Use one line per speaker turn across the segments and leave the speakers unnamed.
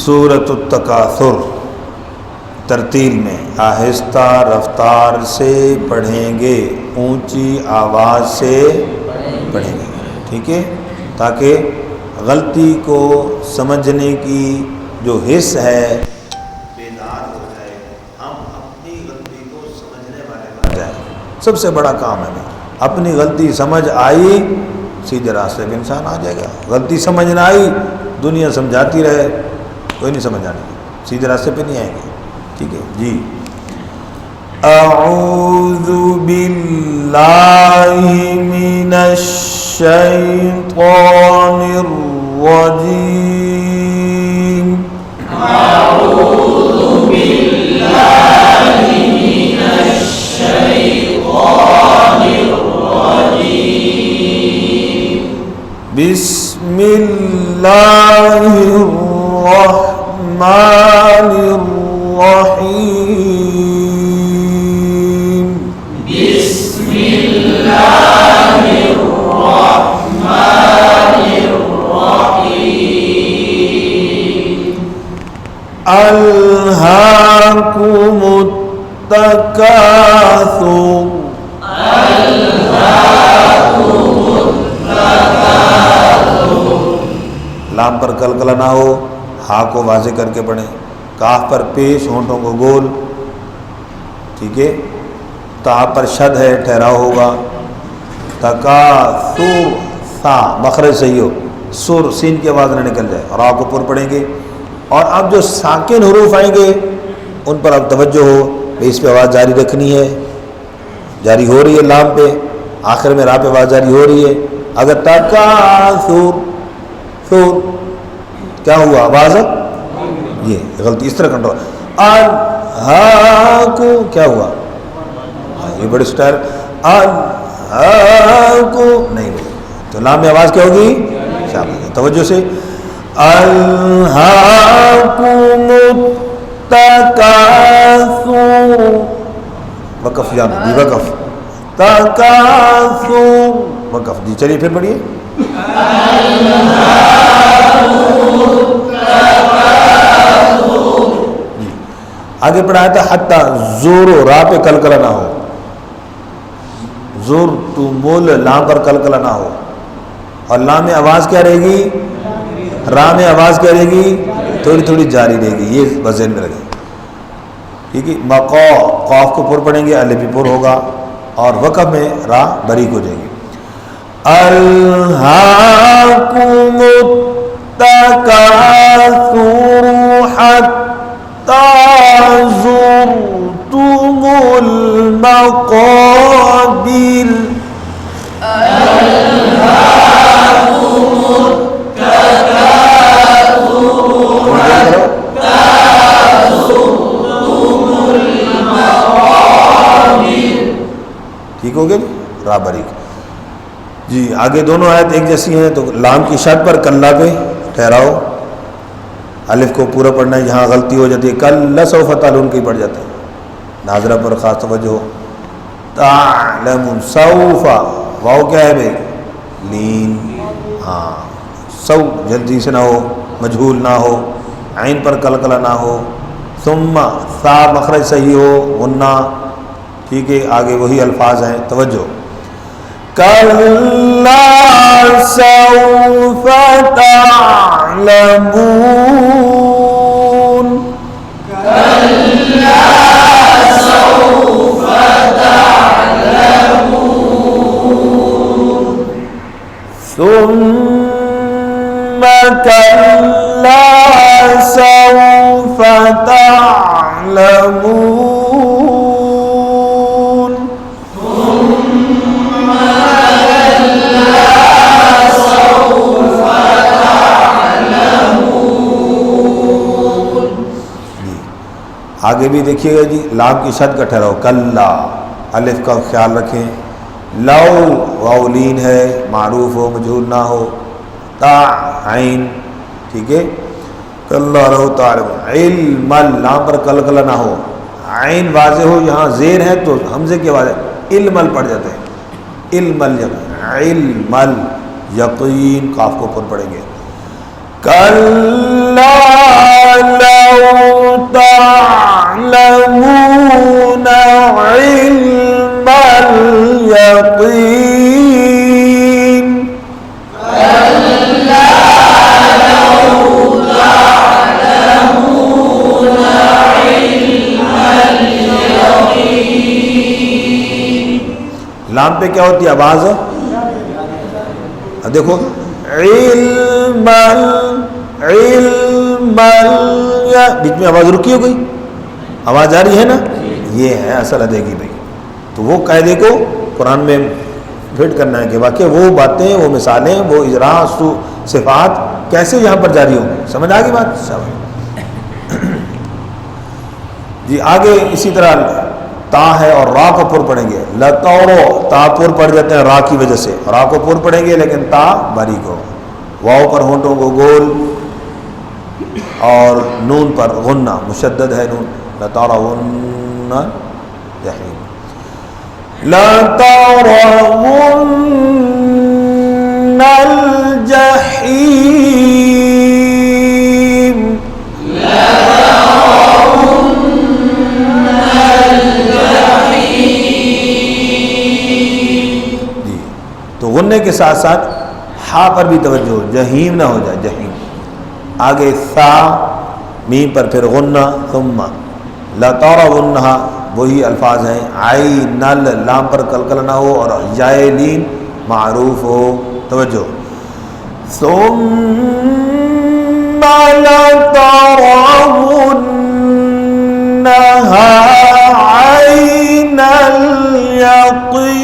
سورۃ التکاثر ترتیل میں آہستہ رفتار سے پڑھیں گے، اونچی آواز سے پڑھیں گے، ٹھیک ہے، تاکہ غلطی کو سمجھنے کی جو حس ہے بیدار ہو جائے، ہم اپنی غلطی کو سمجھنے والے بن جائیں۔ سب سے بڑا کام ہے اپنی غلطی سمجھ آئی سیدھے راستے پہ انسان آ جائے گا، غلطی سمجھ نہ آئی دنیا سمجھاتی رہے کوئی نہیں سمجھ آنے گا، سیدھے راستے پہ نہیں آئیں گے، ٹھیک ہے جی۔ اعوذ باللہ من الشیطان الرجیم،
اعوذ باللہ من الشیطان الرجیم،
بسم اللہ الرحمن الرحیم،
بسم اللہ الرحمن الرحیم،
الہاکم التکاثر، لام پر کلکلہ نہ ہو، ہا کو واضح کر کے پڑھیں، کاف پر پیش، ہونٹوں کو گول، ٹھیک ہے، تا پر شد ہے ٹھہراؤ ہوگا، تکاثر، سا مخرج صحیح ہو، سر سین کی آواز نہ نکل جائے، را کو پر پڑھیں گے، اور اب جو ساکن حروف آئیں گے ان پر اب توجہ ہو، اس پہ آواز جاری رکھنی ہے، جاری ہو رہی ہے لام پہ، آخر میں را پہ آواز جاری ہو رہی ہے، اگر تکاثر سور کیا ہوا آواز، یہ غلطی اس طرح کنٹرول، الہاکو کیا ہوا، یہ بڑی سٹائل، الہاکو نہیں ہوئی تو لام میں آواز کیا ہوگی، توجہ سے، الہاکم التکاثر، وقف جانا جی، وقف، تکاثر وقف جی، چلیے پھر پڑھیے، آگے پڑھایا تھا حتی زور و را پہ کلکلہ نہ ہو، زور تو مول لام پر کلکلہ نہ ہو، اور لام میں آواز کیا رہے گی، را میں آواز کیا رہے گی، تھوڑی تھوڑی جاری رہے گی، یہ بس ذہن میں رکھیں، ٹھیک ہے، مقا قاف کو پر پڑھیں گے، الف بھی پر ہوگا، اور وقف میں را بریک ہو جائے گی، الہاکم التکاثر حتی زرتم المقابر،
الہاکم التکاثر حتی زرتم المقابر،
ٹھیک ہو گیا جی، را بریک جی۔ آگے دونوں آیت ایک جیسی ہیں، تو لام کی شد پر کلّا پہ ٹھہراؤ، الف کو پورا پڑھنا ہے، جہاں غلطی ہو جاتی ہے کل سوف تعلمون کی پڑھ جاتا ہے، ناظرہ پر خاص توجہ ہو، تعلمون سوف، واو کیا ہے بھائی، لین، ہاں، سو جلدی سے نہ ہو، مجہول نہ ہو، عین پر کلکلہ نہ ہو، ثم سا مخرج صحیح ہو، غنہ، ٹھیک ہے، آگے وہی الفاظ ہیں، توجہ، کَلَّا سَوْفَ تَعْلَمُونَ،
کَلَّا سَوْفَ تَعْلَمُونَ،
ثُمَّ كَلَّا سَوْفَ تَعْلَمُونَ، آگے بھی دیکھیے گا جی، لام کی شد کا ٹھہراؤ، کلا، الف کا خیال رکھیں، لو واو لین ہے، معروف ہو، مجہول نہ ہو، تا عین، ٹھیک ہے، کلا رہو تعلم، علم، لام پر کلکلہ نہ ہو، عین واضح ہو، یہاں زیر ہے تو حمزے کی آواز ہے، علم پڑھ جاتے ہیں، علم، علم یقین، قاف کو پر پڑھیں گے، کلا لو تعلمون علم الیقین لام پہ کیا ہوتی ہے آواز؟ دیکھو علم بیچ میں آواز رکی ہو گئی، آواز آ رہی ہے نا، یہ ہے اصل ادائیگی بھائی. تو وہ قاعدے کو قرآن میں فٹ کرنا ہے کہ واقعی وہ باتیں، وہ مثالیں، وہ اجراء صفات کیسے یہاں پر جاری ہوں گی. سمجھ آ گئی بات؟ جی آگے اسی طرح تا ہے اور را کو پر پڑھیں گے. لتورو تا پر پڑھ جاتے ہیں را کی وجہ سے، را کو پر پڑھیں گے لیکن تا باریک ہو. واو پر ہونٹوں کو گول اور نون پر غنہ مشدد ہے نون. لترون جحیم لترون الجحیم تو غننے کے ساتھ ساتھ ہا پر بھی توجہ ہو، جہیم نہ ہو جائے جہیم. آگے ثا میم پر پھر غنہ ثم لترونہا وہی الفاظ ہیں. عین لام پر قلقلہ نہ ہو اور یائے لین معروف ہو. توجہ ثم لترونہا عین الیقین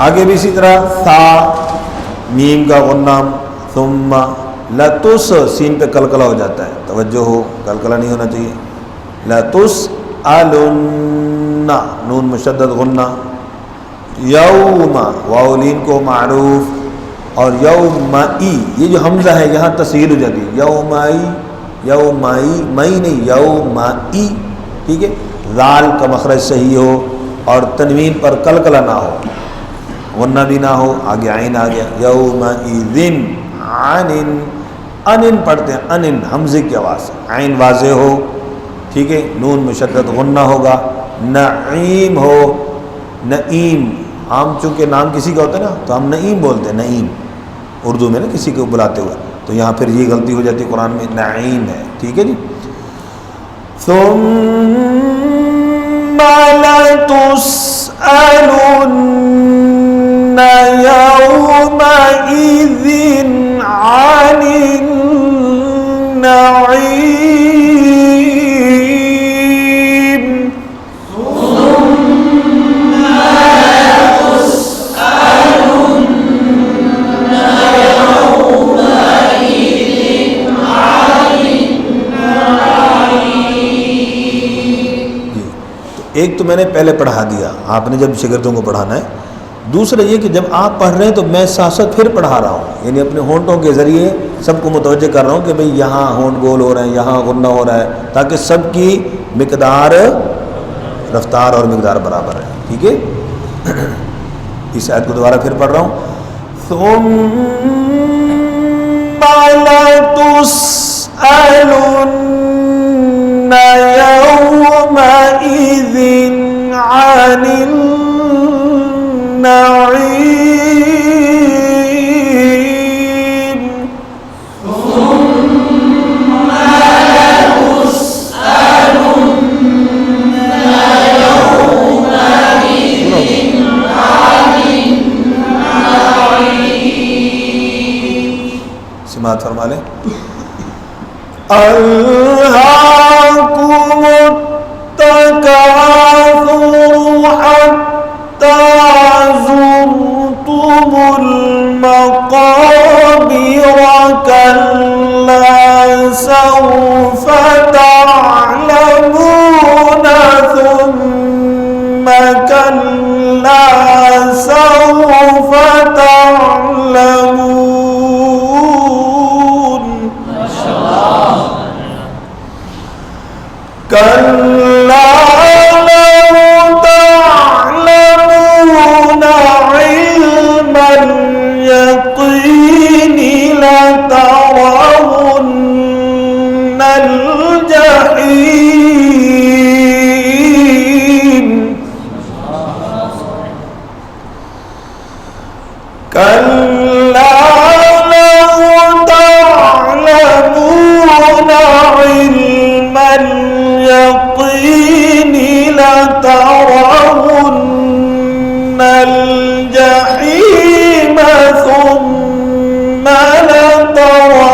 آگے بھی اسی طرح ثا میم کا غنام ثم لتس سین پہ قلقلہ ہو جاتا ہے. توجہ ہو، قلقلہ نہیں ہونا چاہیے. لتسألن نون مشدد غنہ. یوم واو لین کو معروف اور یومئی یہ جو حمزہ ہے یہاں تسہیل ہو جاتی ہے. یومئی یومئی مئی نہیں یومئی. ٹھیک ہے، ذال کا مخرج صحیح ہو اور تنوین پر قلقلہ نہ ہو، غنہ بھی نہ ہو. آگے عین آ گیا. یومئذ عنن انن پڑھتے ہیں، انن حمزے کی آواز، عین واضح ہو. ٹھیک ہے، نون مشدد غنہ ہوگا. نعیم ہو، نعیم عام چونکہ نام کسی کا ہوتا ہے نا تو ہم نعیم بولتے ہیں، نعیم اردو میں نا کسی کو بلاتے ہوئے، تو یہاں پھر یہ غلطی ہو جاتی ہے قرآن میں، نعیم ہے. ٹھیک ہے جی. ثم لتسألن يومئذ عن النعيم ایک تو میں نے پہلے پڑھا دیا، آپ نے جب شاگردوں کو پڑھانا ہے. دوسرا یہ کہ جب آپ پڑھ رہے ہیں تو میں ساتھ ساتھ پھر پڑھا رہا ہوں، یعنی اپنے ہونٹوں کے ذریعے سب کو متوجہ کر رہا ہوں کہ بھئی یہاں ہونٹ گول ہو رہے ہیں، یہاں غنہ ہو رہا ہے، تاکہ سب کی مقدار، رفتار اور مقدار برابر ہے. ٹھیک ہے، اس آیت کو دوبارہ پھر پڑھ رہا ہوں. ثم لتسألن يومئذ عن النعيم
ثم لتسألن يومئذ عن النعيم.
سماعت فرما لیں.
ألهاكم التكاثر حتى زرتم المقابر كلا سوف تعلمون ثم كلا سوف تعلمون كلا لو تعلمون علم اليقين لترون الجحيم كلا لو تعلمون علم اليقين لترون الجحيم ثم لترونها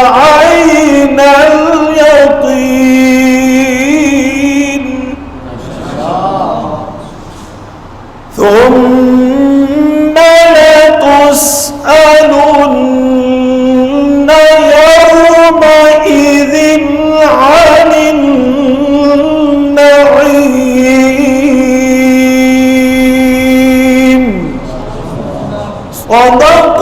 عين اليقين ثم لتسألن يومئذ عن النعيم. صدق